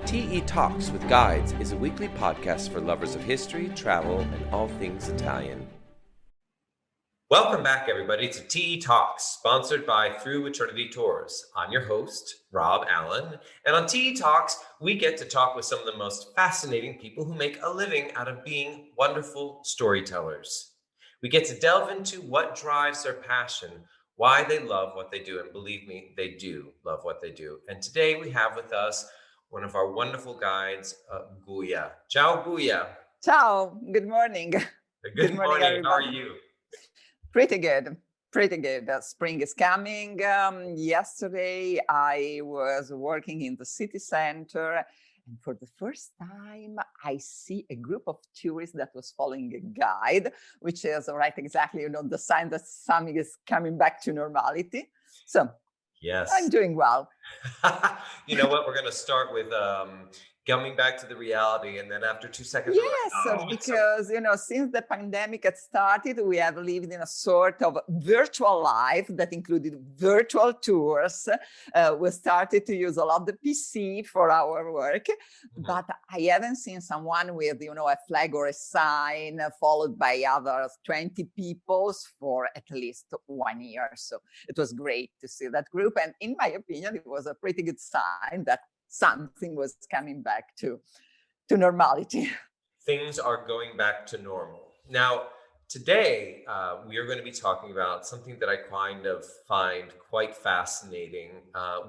TE Talks with Guides is a weekly podcast for lovers of history, travel, and all things Italian. Welcome back, everybody, to TE Talks, sponsored by Through Eternity Tours. I'm your host, Rob Allen, and on TE Talks, we get to talk with some of the most fascinating people who make a living out of being wonderful storytellers. We get to delve into what drives their passion, why they love what they do, and believe me, they do love what they do. And today we have with us one of our wonderful guides, Guia. Ciao, Guia. Ciao, good morning. Good morning, everybody. How are you? Pretty good. Spring is coming. Yesterday, I was working in the city center, and for the first time, I see a group of tourists that was following a guide, which is exactly, the sign that something is coming back to normality. So, yes, I'm doing well. You know what? We're going to start with coming back to the reality, and then after 2 seconds, yes, because since the pandemic had started, we have lived in a sort of virtual life that included virtual tours. We started to use a lot of the PC for our work, but I haven't seen someone with a flag or a sign followed by other 20 people for at least 1 year. So it was great to see that group, and in my opinion, it was a pretty good sign that something was coming back to normality. Things are going back to normal. Now, today, we are going to be talking about something that I kind of find quite fascinating.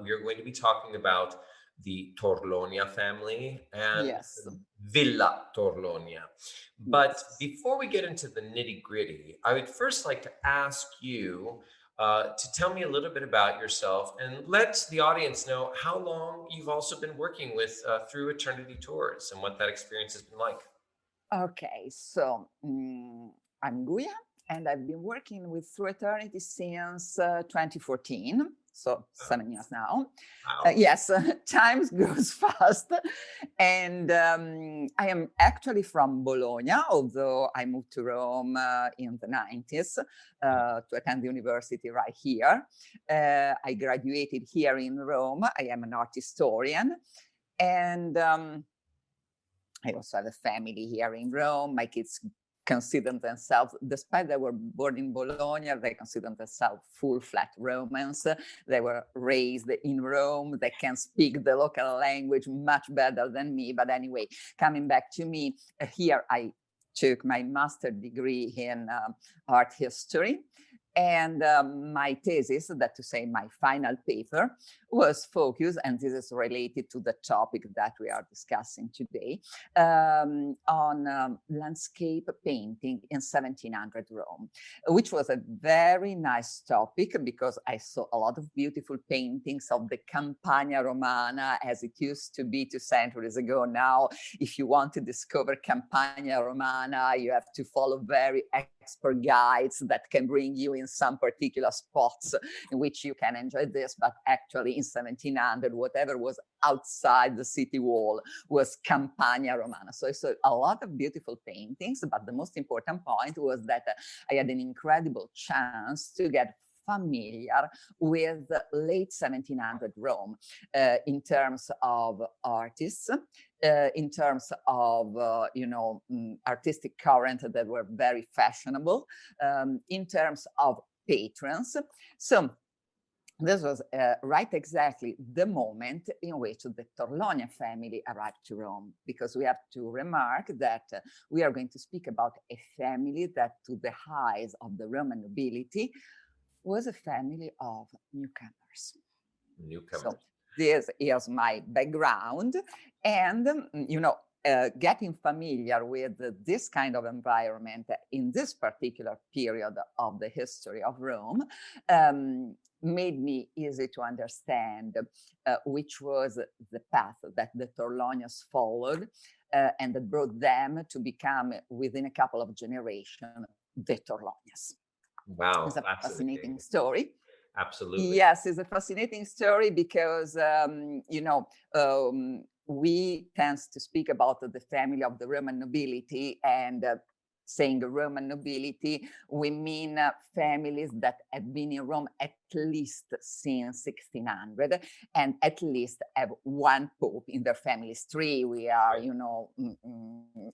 We are going to be talking about the Torlonia family and Villa Torlonia. But before we get into the nitty-gritty, I would first like to ask you to tell me a little bit about yourself and let the audience know how long you've also been working with Through Eternity Tours and what that experience has been like. Okay, so I'm Guia, and I've been working with Through Eternity since 2014. So 7 years now. Wow. Yes, time goes fast. And I am actually from Bologna, although I moved to Rome in the 90s to attend the university right here. I graduated here in Rome. I am an art historian. And I also have a family here in Rome. My kids consider themselves, despite they were born in Bologna, they consider themselves full-flat Romans. They were raised in Rome. They can speak the local language much better than me. But anyway, coming back to me, here I took my master's degree in art history. And my thesis, that to say my final paper, was focused, and this is related to the topic that we are discussing today, on landscape painting in 1700 Rome, which was a very nice topic because I saw a lot of beautiful paintings of the Campagna Romana as it used to be 2 centuries ago. Now, if you want to discover Campagna Romana, you have to follow very expert guides that can bring you in some particular spots in which you can enjoy this, but actually in 1700, whatever was outside the city wall was Campagna Romana. So I saw a lot of beautiful paintings, but the most important point was that I had an incredible chance to get familiar with late 1700 Rome in terms of artists, in terms of, artistic current that were very fashionable, in terms of patrons. So this was right exactly the moment in which the Torlonia family arrived to Rome, because we have to remark that we are going to speak about a family that, to the highs of the Roman nobility, was a family of newcomers. So this is my background. And, getting familiar with this kind of environment in this particular period of the history of Rome made me easy to understand which was the path that the Torlonians followed and that brought them to become, within a couple of generations, the Torlonians. Wow, it's a fascinating story. Absolutely. Yes, it's a fascinating story because, we tend to speak about the family of the Roman nobility, and saying Roman nobility, we mean families that have been in Rome at least since 1600 and at least have one pope in their families. Three, we are,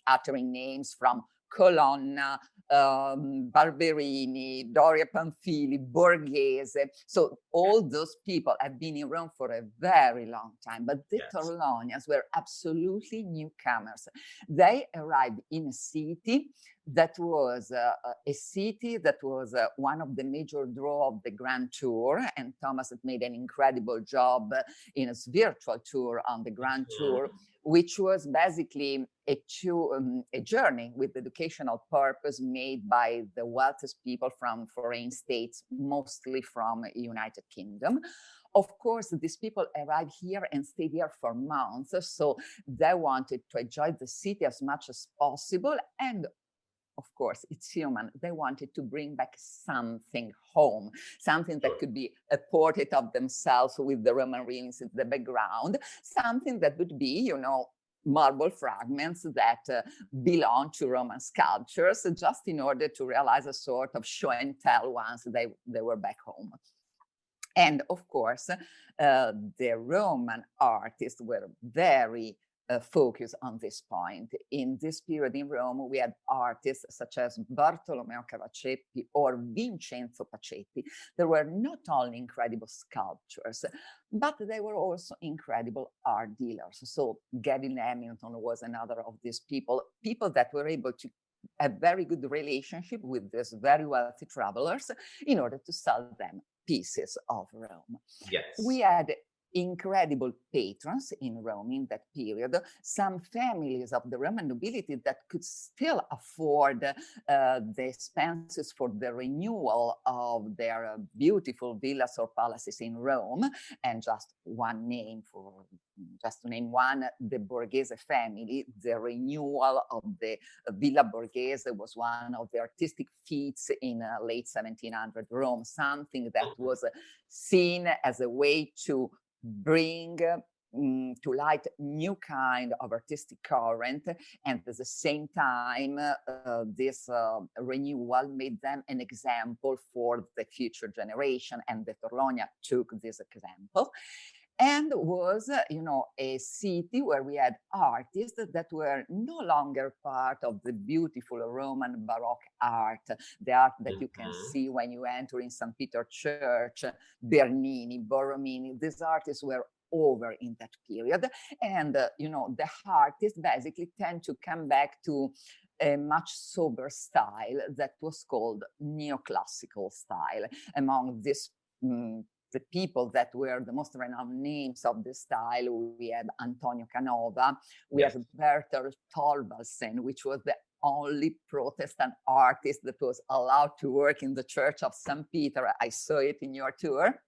uttering names from Colonna, Barberini, Doria Pamphili, Borghese. So all those people have been in Rome for a very long time, but the Torlonians were absolutely newcomers. They arrived in a city that was one of the major draw of the Grand Tour, and Thomas had made an incredible job in his virtual tour on the Grand Tour, which was basically a journey with educational purpose made by the wealthiest people from foreign states, mostly from United Kingdom. Of course, these people arrived here and stayed here for months, so they wanted to enjoy the city as much as possible, and of course, it's human. They wanted to bring back something home, something that could be a portrait of themselves with the Roman ruins in the background, something that would be, marble fragments that belong to Roman sculptures, just in order to realize a sort of show and tell once they were back home. And of course, the Roman artists were very focused on this point. In this period in Rome, we had artists such as Bartolomeo Cavaceppi or Vincenzo Pacetti. There were not only incredible sculptures, but they were also incredible art dealers. So Gavin Hamilton was another of these people that were able to a very good relationship with these very wealthy travelers in order to sell them pieces of Rome. Yes. We had incredible patrons in Rome in that period, some families of the Roman nobility that could still afford the expenses for the renewal of their beautiful villas or palaces in Rome. And just to name one, the Borghese family, the renewal of the Villa Borghese was one of the artistic feats in late 1700 Rome, something that was seen as a way to bring to light new kind of artistic current, and at the same time this renewal made them an example for the future generation, and the Torlonia took this example. And was, a city where we had artists that were no longer part of the beautiful Roman Baroque art, the art that you can see when you enter in St. Peter Church, Bernini, Borromini. These artists were over in that period. And, the artists basically tend to come back to a much sober style that was called neoclassical style. Among this the people that were the most renowned names of the style, we had Antonio Canova, we had Bertel Thorvaldsen, which was the only Protestant artist that was allowed to work in the Church of St. Peter. I saw it in your tour.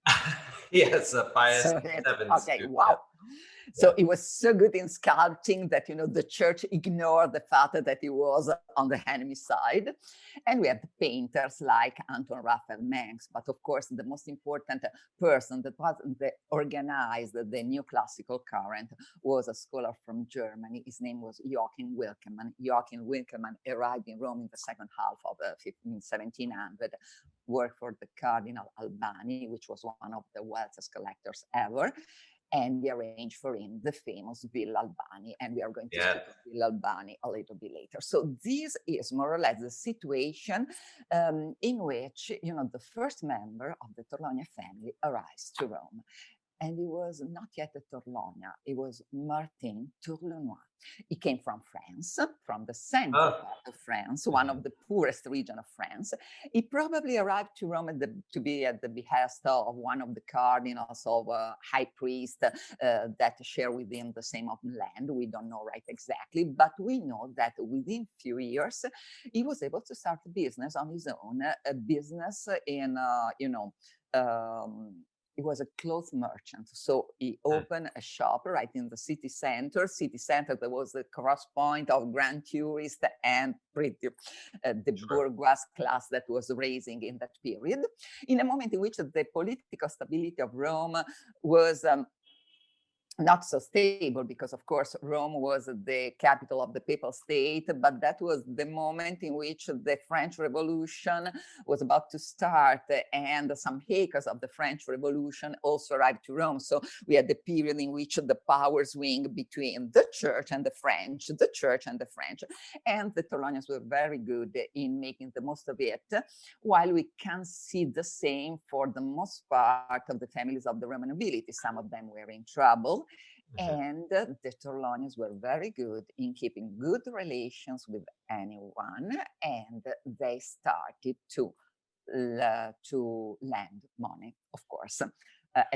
Yes, Pius E07. Okay, wow. So he was so good in sculpting that, the church ignored the fact that he was on the enemy side. And we had painters like Anton Raphael Mengs. But of course, the most important person that organized the neoclassical current was a scholar from Germany. His name was Joachim Wilkeman. Joachim Wilkeman arrived in Rome in the second half of 1700, worked for the Cardinal Albani, which was one of the wealthiest collectors ever. And we arranged for him the famous Villa Albani. And we are going to speak of Villa Albani a little bit later. So this is more or less the situation in which, the first member of the Torlonia family arrives to Rome. And he was not yet a Torlonia, it was Martin Torlonia. He came from France, from the central part of France, one of the poorest regions of France. He probably arrived to Rome to be at the behest of one of the cardinals of high priest that share with him the same of land. We don't know right exactly, but we know that within few years, he was able to start a business on his own, a business in, he was a clothes merchant. So he opened a shop right in the city center that was the cross point of grand tourist and the bourgeois class that was raising in that period, in a moment in which the political stability of Rome was not so stable, because of course Rome was the capital of the papal state, but that was the moment in which the French Revolution was about to start, and some echoes of the French Revolution also arrived to Rome. So we had the period in which the power swing between the church and the French, the church and the French, and the Torlonians were very good in making the most of it, while we can see the same for the most part of the families of the Roman nobility. Some of them were in trouble. And the Torlonians were very good in keeping good relations with anyone, and they started to lend money, of course.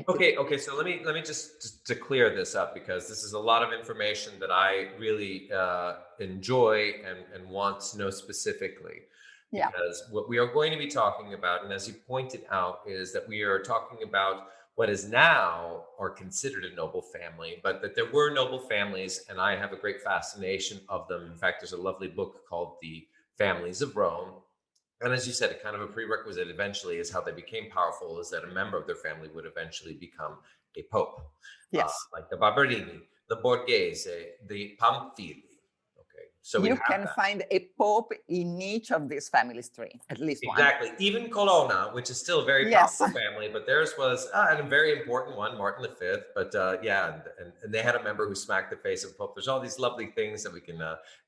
Okay. So let me just to clear this up, because this is a lot of information that I really enjoy and want to know specifically. Yeah. Because what we are going to be talking about, and as you pointed out, is that we are talking about what is now or considered a noble family, but that there were noble families, and I have a great fascination of them. In fact, there's a lovely book called The Families of Rome. And as you said, kind of a prerequisite eventually is how they became powerful, is that a member of their family would eventually become a pope. Yes. Like the Barberini, the Borghese, the Pamphili. So you can find a pope in each of these families three, at least one. Exactly. Even Colonna, which is still a very powerful family, but theirs was a very important one, Martin V. But and they had a member who smacked the face of the Pope. There's all these lovely things that we can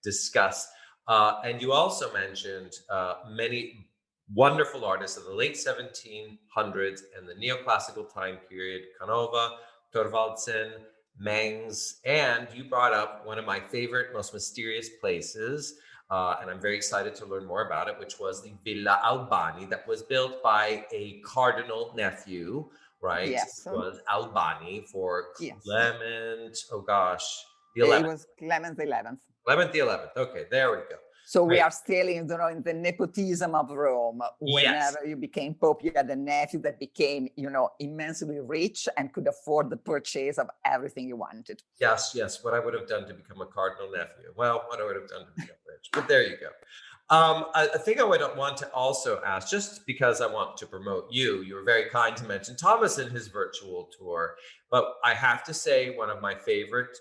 discuss. And you also mentioned many wonderful artists of the late 1700s and the neoclassical time period: Canova, Thorvaldsen, Mengs, and you brought up one of my favorite, most mysterious places, and I'm very excited to learn more about it, which was the Villa Albani, that was built by a cardinal nephew, right? Yes. It was Albani for Clement, the 11th. It was Clement the 11th. Clement the 11th. Okay, there we go. So we are still in the nepotism of Rome. Whenever you became pope, you had a nephew that became, immensely rich and could afford the purchase of everything you wanted. Yes. What I would have done to become a cardinal nephew. Well, what I would have done to become rich. But there you go. I think I would want to also ask, just because I want to promote you, you were very kind to mention Thomas in his virtual tour. But I have to say, one of my favorite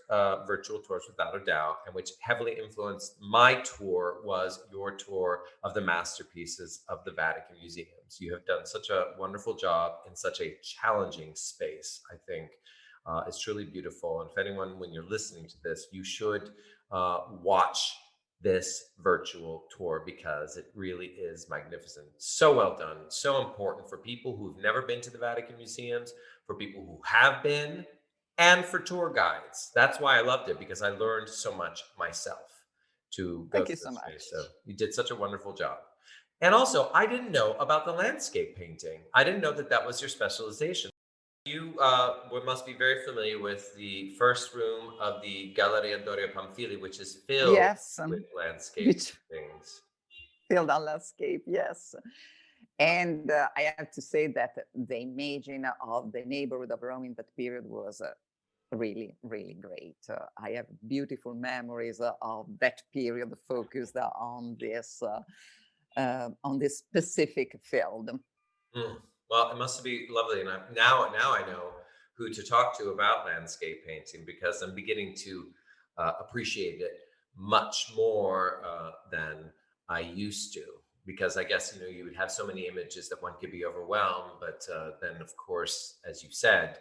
virtual tours, without a doubt, and which heavily influenced my tour, was your tour of the masterpieces of the Vatican museums. You have done such a wonderful job in such a challenging space, I think. It's truly beautiful. And if anyone, when you're listening to this, you should watch this virtual tour, because it really is magnificent. So well done. So important for people who've never been to the Vatican museums, for people who have been, and for tour guides. That's why I loved it, because I learned so much myself to go through this space. So you did such a wonderful job. And also, I didn't know about the landscape painting. I didn't know that that was your specialization. You must be very familiar with the first room of the Galleria Doria Pamphili, which is filled with landscape things. Filled on landscape, yes. And I have to say that the imaging of the neighborhood of Rome in that period was really, really great. I have beautiful memories of that period focused on this specific field. Well, it must be lovely. And now I know who to talk to about landscape painting, because I'm beginning to appreciate it much more than I used to. Because I guess, you would have so many images that one could be overwhelmed. But then, of course, as you said,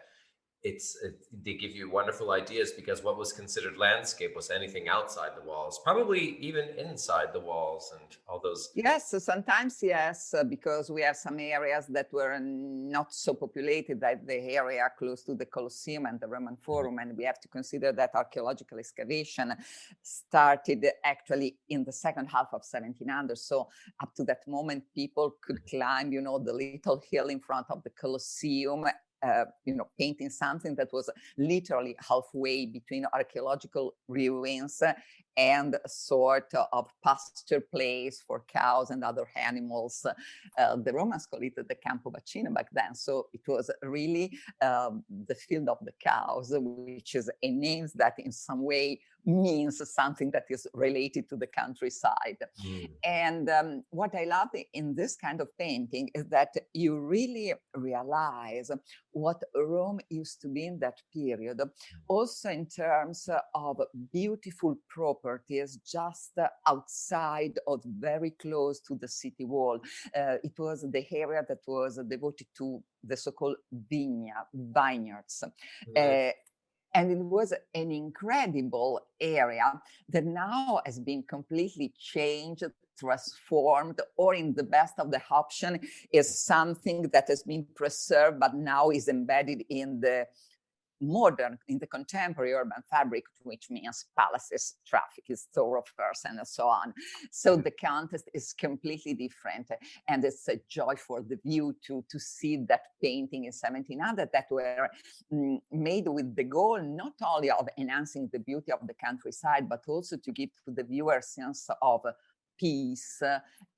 they give you wonderful ideas, because what was considered landscape was anything outside the walls, probably even inside the walls, and all those. Yes, sometimes yes, because we have some areas that were not so populated, like the area close to the Colosseum and the Roman Forum, and we have to consider that archaeological excavation started actually in the second half of 1700. So up to that moment, people could climb, the little hill in front of the Colosseum, painting something that was literally halfway between archaeological ruins and a sort of pasture place for cows and other animals. The Romans called it the Campo Vaccino back then. So it was really the field of the cows, which is a name that in some way means something that is related to the countryside. And what I love in this kind of painting is that you really realize what Rome used to be in that period, also in terms of beautiful properties just outside or very close to the city wall. It was the area that was devoted to the so-called vineyards. And it was an incredible area that now has been completely changed, transformed, or in the best of the option is something that has been preserved, but now is embedded in the modern, in the contemporary urban fabric, which means palaces, traffic, thoroughfares, and so on. So the context is completely different. And it's a joy for the view to see that painting in 1700 that were made with the goal not only of enhancing the beauty of the countryside, but also to give to the viewer a sense of peace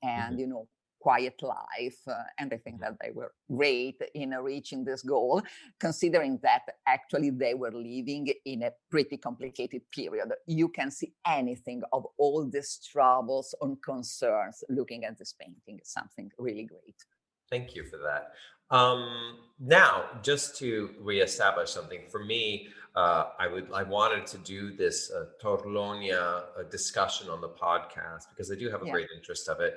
and, you know, quiet life. And I think that they were great in reaching this goal, considering that actually they were living in a pretty complicated period. You can see anything of all these troubles and concerns looking at this painting. It's something really great. Thank you for that. Now, just to reestablish something for me, I wanted to do this Torlonia discussion on the podcast because I do have a great interest of it.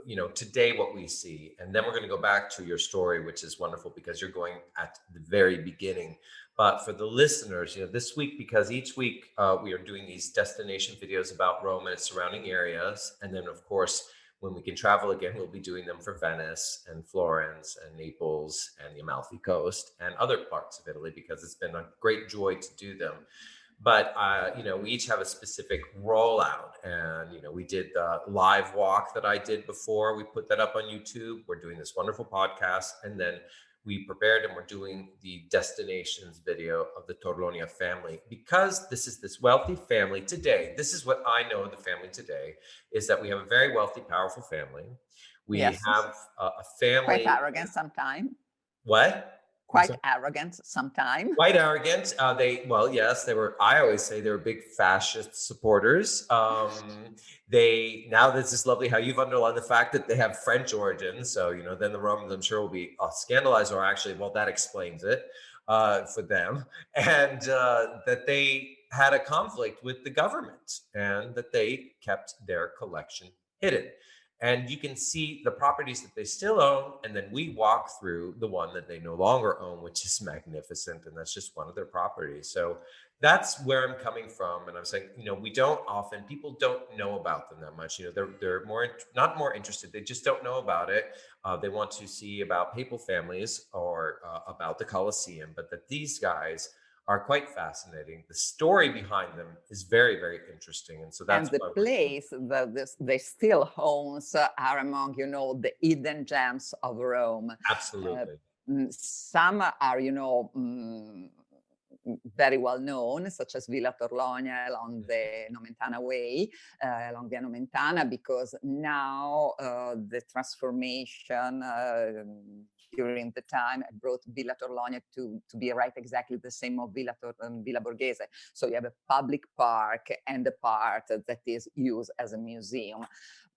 You know, today what we see, and then we're going to go back to your story, which is wonderful because you're going at the very beginning. But for the listeners, you know, this week, because each week we are doing these destination videos about Rome and its surrounding areas, and then of course, when we can travel again, we'll be doing them for Venice and Florence and Naples and the Amalfi Coast and other parts of Italy, because it's been a great joy to do them. But, you know, we each have a specific rollout. And, you know, we did the live walk that I did before. We put that up on YouTube. We're doing this wonderful podcast. And then we prepared and we're doing the destinations video of the Torlonia family, because this is this wealthy family today. This is what I know of the family today, is that we have a very wealthy, powerful family. We have a family. Quite arrogant sometimes. What? Quite arrogant sometimes. Quite arrogant. Well, yes, they were. I always say they were big fascist supporters. Now this is lovely how you've underlined the fact that they have French origins. So, you know, then the Romans, I'm sure, will be scandalized, or actually, well, that explains it for them. And that they had a conflict with the government and that they kept their collection hidden. And you can see the properties that they still own. And then we walk through the one that they no longer own, which is magnificent. And that's just one of their properties. So that's where I'm coming from. And I'm saying, you know, people don't know about them that much. You know, they're not more interested. They just don't know about it. They want to see about papal families or about the Colosseum, but that these guys are quite fascinating. The story behind them is very, very interesting. And so that's the place that they still owns are among, you know, the hidden gems of Rome. Absolutely. Some are, you know, very well known, such as Villa Torlonia along the Nomentana Way, along the Nomentana, because now the transformation during the time brought Villa Torlonia to be right exactly the same of Villa Borghese. So you have a public park and a part that is used as a museum.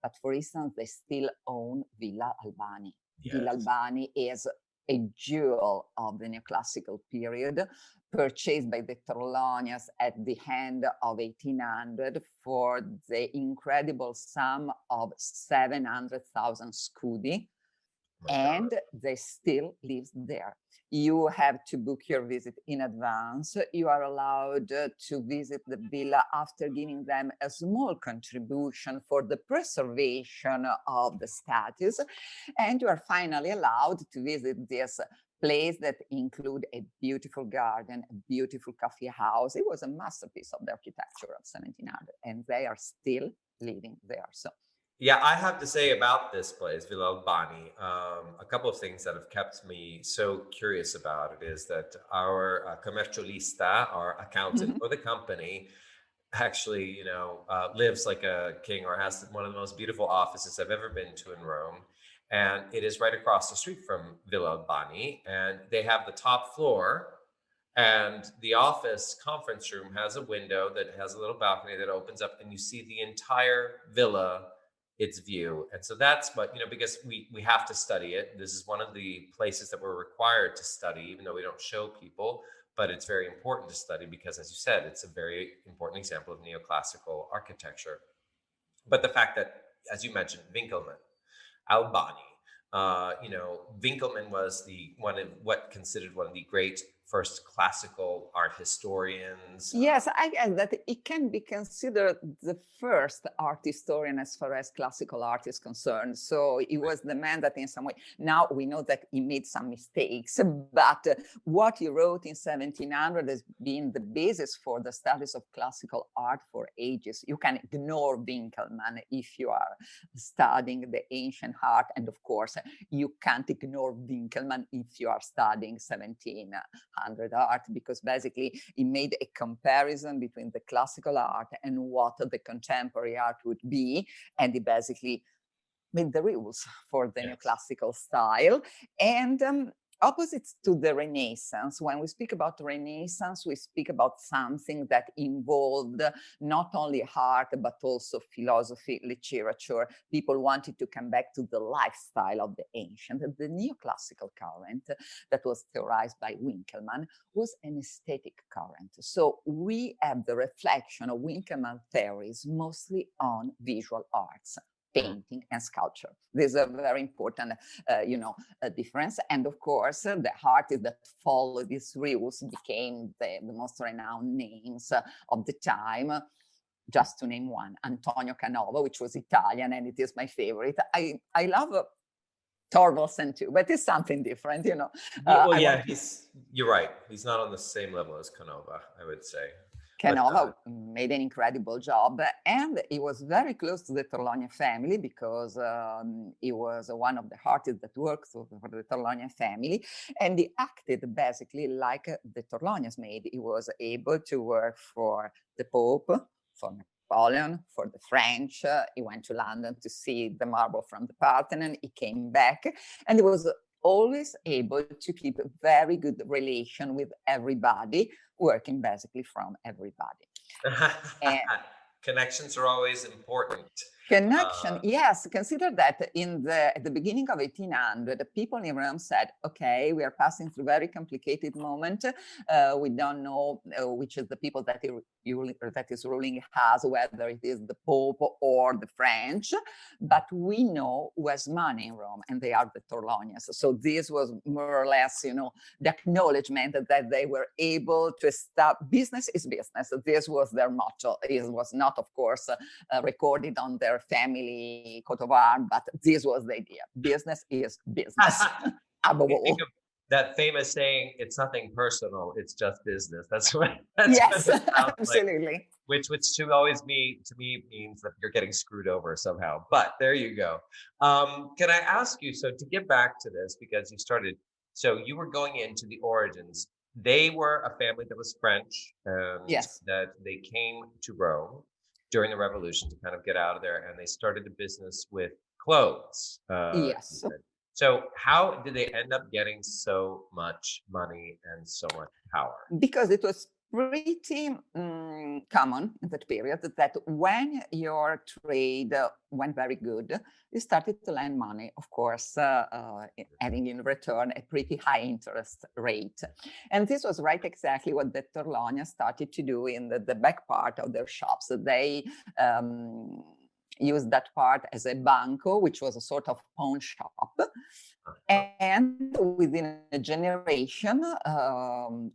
But for instance, they still own Villa Albani. Yes. Villa Albani is a jewel of the neoclassical period, purchased by the Torlonias at the end of 1800 for the incredible sum of 700,000 scudi. And they still live there. You have to book your visit in advance. You are allowed to visit the villa after giving them a small contribution for the preservation of the statues. And you are finally allowed to visit this place that include a beautiful garden, a beautiful coffee house. It was a masterpiece of the architecture of 1700, and they are still living there. So. Yeah, I have to say about this place, Villa Albani, a couple of things that have kept me so curious about it is that our commercialista, our accountant for the company, actually, you know, lives like a king, or has one of the most beautiful offices I've ever been to in Rome. And it is right across the street from Villa Albani. And they have the top floor, and the office conference room has a window that has a little balcony that opens up, and you see the entire villa its view. And so that's what, because we have to study it. This is one of the places that we're required to study, even though we don't show people, but it's very important to study because, as you said, it's a very important example of neoclassical architecture. But the fact that, as you mentioned, Winkelmann, Albani, Winkelmann was what considered one of the great first classical art historians. Yes, I guess that it can be considered the first art historian as far as classical art is concerned. So he was the man that in some way, now we know that he made some mistakes, but what he wrote in 1700 has been the basis for the studies of classical art for ages. You can ignore Winkelmann if you are studying the ancient art. And of course, you can't ignore Winkelmann if you are studying 1700 art, because basically he made a comparison between the classical art and what the contemporary art would be, and he basically made the rules for the neoclassical style. And opposites to the Renaissance, when we speak about the Renaissance, we speak about something that involved not only art, but also philosophy, literature. People wanted to come back to the lifestyle of the ancient. The neoclassical current that was theorized by Winkelmann was an aesthetic current. So we have the reflection of Winkelmann theories mostly on visual arts, painting and sculpture. This is a very important, difference. And of course, the artists that followed these rules became the most renowned names of the time. Just to name one, Antonio Canova, which was Italian, and it is my favorite. I love Torvalsen too, but it's something different, You're right. He's not on the same level as Canova, I would say. Canova made an incredible job, and he was very close to the Torlonia family because he was one of the artists that worked for the Torlonia family, and he acted basically like the Torlonias made. He was able to work for the Pope, for Napoleon, for the French. He went to London to see the marble from the Parthenon. He came back, and he was always able to keep a very good relation with everybody, working basically from everybody. And connections are always important. Connection, yes. Consider that at the beginning of 1800, the people in Rome said, okay, we are passing through a very complicated moment. We don't know which is the people that is ruling us, whether it is the Pope or the French, but we know who has money in Rome, and they are the Torlonians. So this was more or less, the acknowledgement that they were able to establish business is business. This was their motto. It was not, of course, recorded on their family coat of arms, but this was the idea. Business is business. Above all. That famous saying, it's nothing personal, it's just business. That's what yes, what it sounds absolutely. Like, which to me means that you're getting screwed over somehow. But there you go. Can I ask you, so to get back to this, because so you were going into the origins. They were a family that was French, yes, that they came to Rome during the revolution to kind of get out of there, and they started a business with clothes. Yes. So how did they end up getting so much money and so much power? Because it was pretty common in that period that when your trade went very good, you started to lend money, of course, having in return a pretty high interest rate. And this was exactly what the Torlonia started to do in the back part of their shops. They used that part as a banco, which was a sort of pawn shop. And within a generation,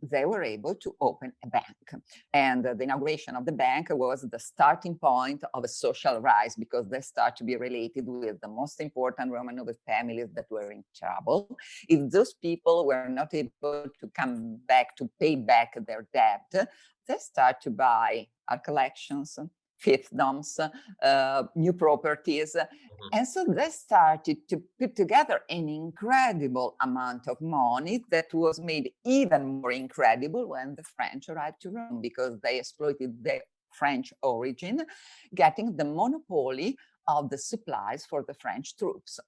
they were able to open a bank. And the inauguration of the bank was the starting point of a social rise, because they start to be related with the most important Roman noble families that were in trouble. If those people were not able to come back to pay back their debt, they start to buy art collections, fiefdoms, new properties. And so they started to put together an incredible amount of money that was made even more incredible when the French arrived to Rome, because they exploited their French origin, getting the monopoly of the supplies for the French troops.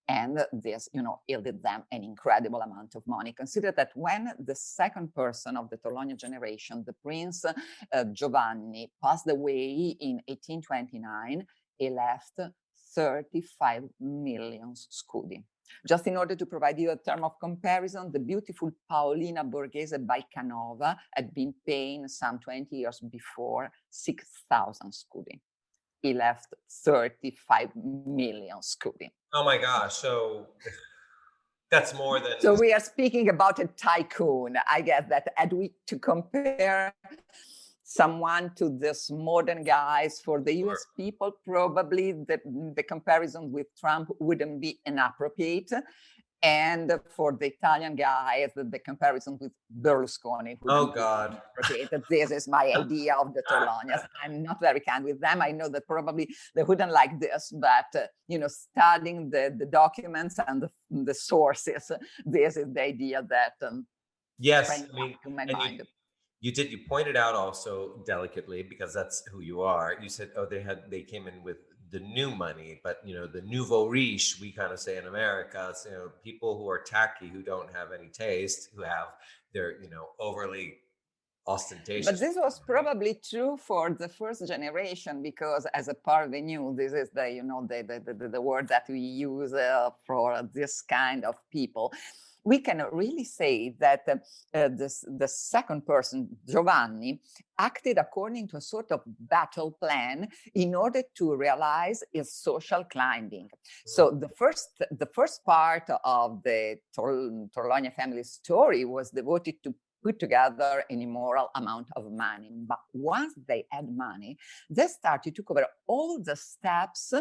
And this, yielded them an incredible amount of money. Consider that when the second person of the Torlonia generation, the Prince Giovanni, passed away in 1829, he left 35 million scudi. Just in order to provide you a term of comparison, the beautiful Paolina Borghese by Canova had been paying some 20 years before 6,000 scudi. He left 35 million scudi. Oh my gosh. So that's more than... So we are speaking about a tycoon. I guess that had we to compare someone to this modern guys, for the US people, probably the comparison with Trump wouldn't be inappropriate. And for the Italian guys, the comparison with Berlusconi. Oh, God. This is my idea of the Torlonias. I'm not very kind with them. I know that probably they wouldn't like this, but, studying the documents and the sources, this is the idea that yes, sprang up to my mind. You pointed out also delicately, because that's who you are. You said, oh, they came in with the new money, but the nouveau riche, we kind of say in America, so, people who are tacky, who don't have any taste, who have their overly ostentatious. But this was probably true for the first generation, because as a parvenu, this is the word that we use for this kind of people. We can really say that the second person, Giovanni, acted according to a sort of battle plan in order to realize his social climbing. So the first part of the Torlonia family story was devoted to put together an immoral amount of money. But once they had money, they started to cover all the steps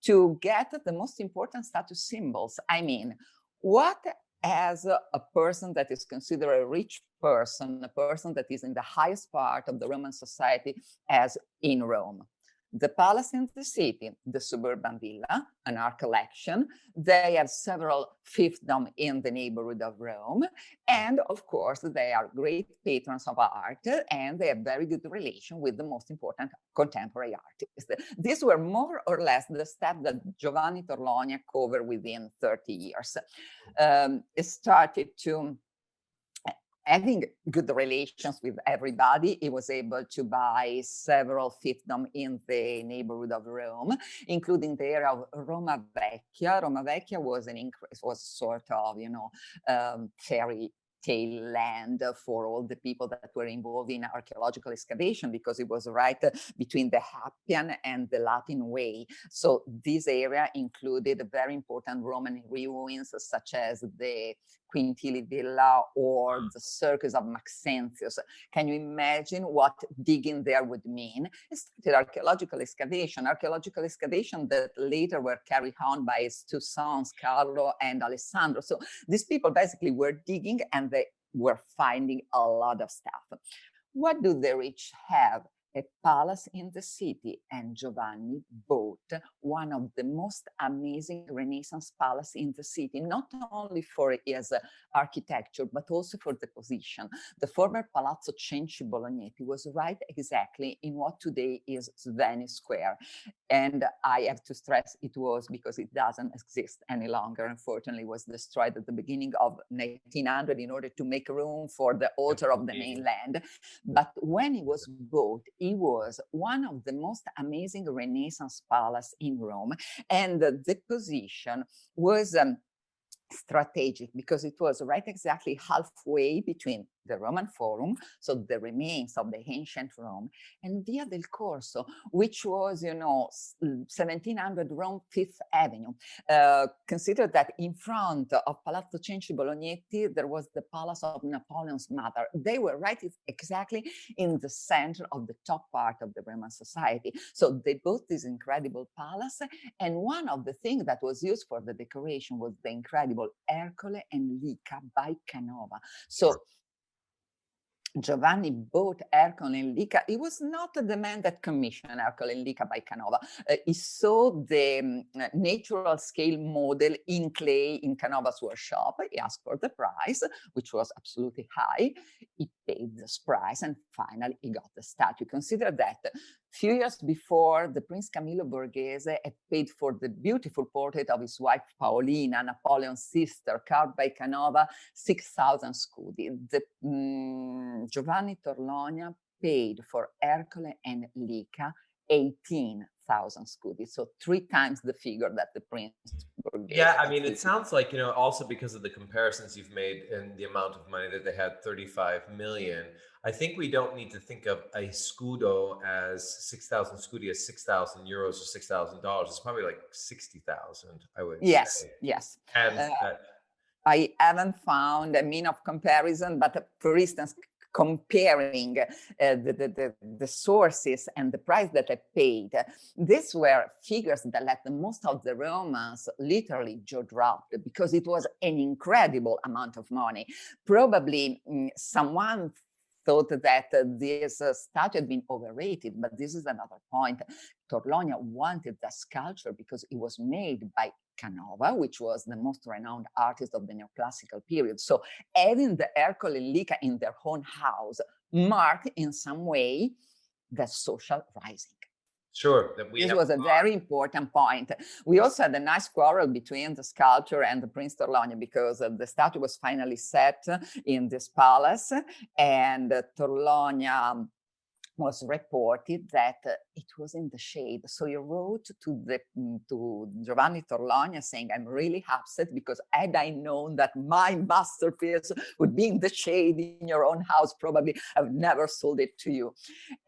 to get the most important status symbols. I mean, what as a person that is considered a rich person, a person that is in the highest part of the Roman society, as in Rome? The palace in the city, the suburban villa, an art collection. They have several fiefdoms in the neighborhood of Rome. And of course, they are great patrons of art, and they have very good relation with the most important contemporary artists. These were more or less the steps that Giovanni Torlonia covered within 30 years. It started to having good relations with everybody. He was able to buy several fiefdoms in the neighborhood of Rome, including the area of Roma Vecchia. Roma Vecchia was sort of, fairy tale land for all the people that were involved in archaeological excavation, because it was right between the Appian and the Latin Way. So this area included very important Roman ruins, such as the Quintili Villa or the Circus of Maxentius. Can you imagine what digging there would mean? It started archaeological excavation that later were carried on by his two sons, Carlo and Alessandro. So these people basically were digging, and they were finding a lot of stuff. What do the rich have? A palace in the city, and Giovanni bought one of the most amazing Renaissance palaces in the city, not only for its architecture, but also for the position. The former Palazzo Cenci Bolognetti was right exactly in what today is Venice Square. And I have to stress it was, because it doesn't exist any longer. Unfortunately, it was destroyed at the beginning of 1900 in order to make room for the altar of the mainland. But when it was bought, it was one of the most amazing Renaissance palaces in Rome. And the position was strategic, because it was right exactly halfway between the Roman Forum, so the remains of the ancient Rome, and Via del Corso, which was, 1700 Rome, Fifth Avenue. Consider that in front of Palazzo Cenci Bolognetti, there was the palace of Napoleon's mother. They were right exactly in the center of the top part of the Roman society. So they built this incredible palace, and one of the things that was used for the decoration was the incredible Ercole and Lica by Canova. So Giovanni bought Ercole and Lica. He was not the man that commissioned Ercole and Lica by Canova. He saw the natural scale model in clay in Canova's workshop. He asked for the price, which was absolutely high. He paid this price, and finally he got the statue. Consider that few years before, the Prince Camillo Borghese had paid for the beautiful portrait of his wife Paolina, Napoleon's sister, carved by Canova, 6,000 scudi. Giovanni Torlonia paid for Ercole and Lica 18,000 100,000 scudi, so 3 times the figure that the prince. Yeah, I mean, it sounds like, also because of the comparisons you've made and the amount of money that they had, 35 million. I think we don't need to think of a scudo as 6,000 scudi as 6,000 euros or $6,000. It's probably like 60,000, I would say. Yes. And I haven't found a mean of comparison, but for instance, comparing the sources and the price that I paid, these were figures that let most of the Romans literally jaw dropped, because it was an incredible amount of money. Probably someone thought that this statue had been overrated, but this is another point. Torlonia wanted the sculpture because it was made by Canova, which was the most renowned artist of the neoclassical period. So having the Ercole and Lica in their own house marked in some way the social rising. Sure. This was a very important point. We also had a nice quarrel between the sculptor and the Prince Torlonia, because the statue was finally set in this palace, and Torlonia was reported that it was in the shade. So he wrote to Giovanni Torlonia saying, I'm really upset because had I known that my masterpiece would be in the shade in your own house, probably I would never sold it to you.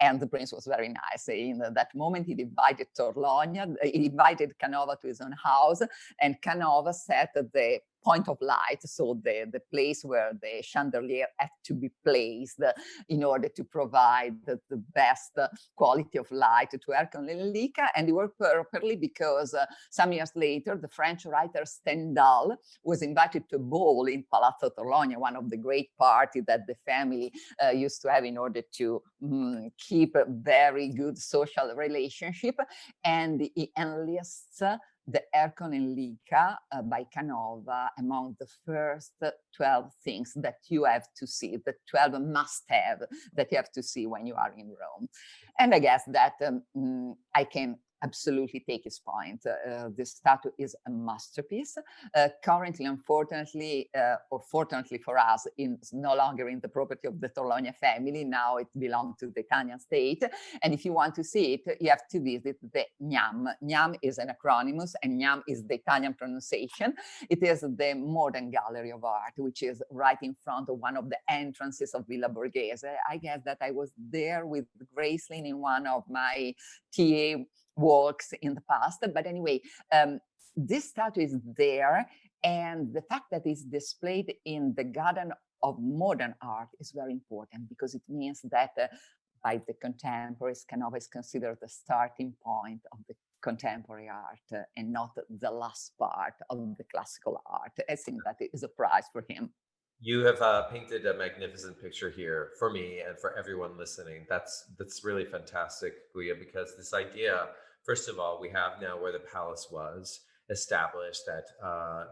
And the prince was very nice. In that moment, he invited Torlonia, he invited Canova to his own house, and Canova set the point of light, so the place where the chandelier had to be placed in order to provide the best quality of light to Ercole and Lica. And it worked perfectly because some years later, the French writer Stendhal was invited to a ball in Palazzo Torlonia, one of the great parties that the family used to have in order to keep a very good social relationship. And he enlists the Ercole and Lica by Canova among the first 12 things that you have to see, the 12 must-have that you have to see when you are in Rome. And I guess that I can absolutely take his point. This statue is a masterpiece. Currently, unfortunately, or fortunately for us, it's no longer in the property of the Torlonia family. Now it belongs to the Italian state. And if you want to see it, you have to visit the GNAM. GNAM is an acronym, and GNAM is the Italian pronunciation. It is the Modern Gallery of Art, which is right in front of one of the entrances of Villa Borghese. I guess that I was there with Gracelyn in one of my TA walks in the past. But anyway, this statue is there, and the fact that it's displayed in the Garden of Modern Art is very important, because it means that by the contemporaries, Canova is considered the starting point of the contemporary art and not the last part of the classical art. I think that is a prize for him. You have painted a magnificent picture here for me and for everyone listening. That's really fantastic, Guia, because this idea, first of all, we have now where the palace was established, that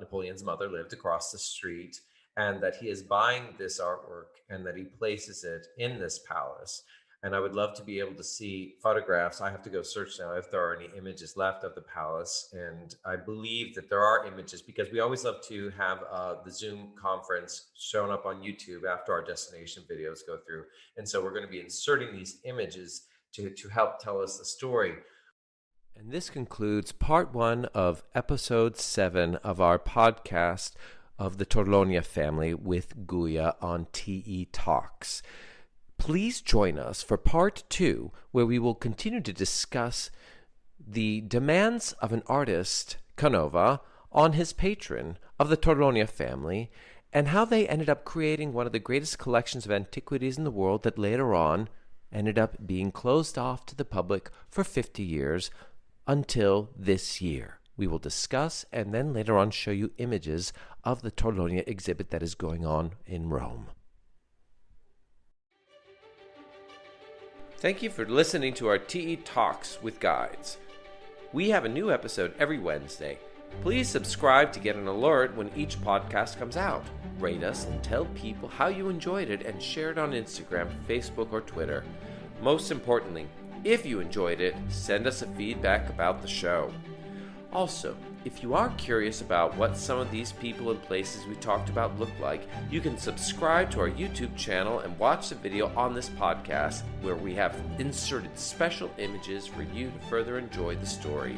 Napoleon's mother lived across the street, and that he is buying this artwork and that he places it in this palace. And I would love to be able to see photographs. I have to go search now if there are any images left of the palace. And I believe that there are images, because we always love to have the Zoom conference shown up on YouTube after our destination videos go through. And so we're going to be inserting these images to help tell us the story. And this concludes part 1 of episode 7 of our podcast of the Torlonia family with Guia on TE Talks. Please join us for part 2, where we will continue to discuss the demands of an artist, Canova, on his patron of the Torlonia family, and how they ended up creating one of the greatest collections of antiquities in the world that later on ended up being closed off to the public for 50 years until this year. We will discuss and then later on show you images of the Torlonia exhibit that is going on in Rome. Thank you for listening to our TE Talks with Guides. We have a new episode every Wednesday. Please subscribe to get an alert when each podcast comes out. Rate us and tell people how you enjoyed it, and share it on Instagram, Facebook, or Twitter. Most importantly, if you enjoyed it, send us a feedback about the show. Also, if you are curious about what some of these people and places we talked about look like, you can subscribe to our YouTube channel and watch the video on this podcast where we have inserted special images for you to further enjoy the story.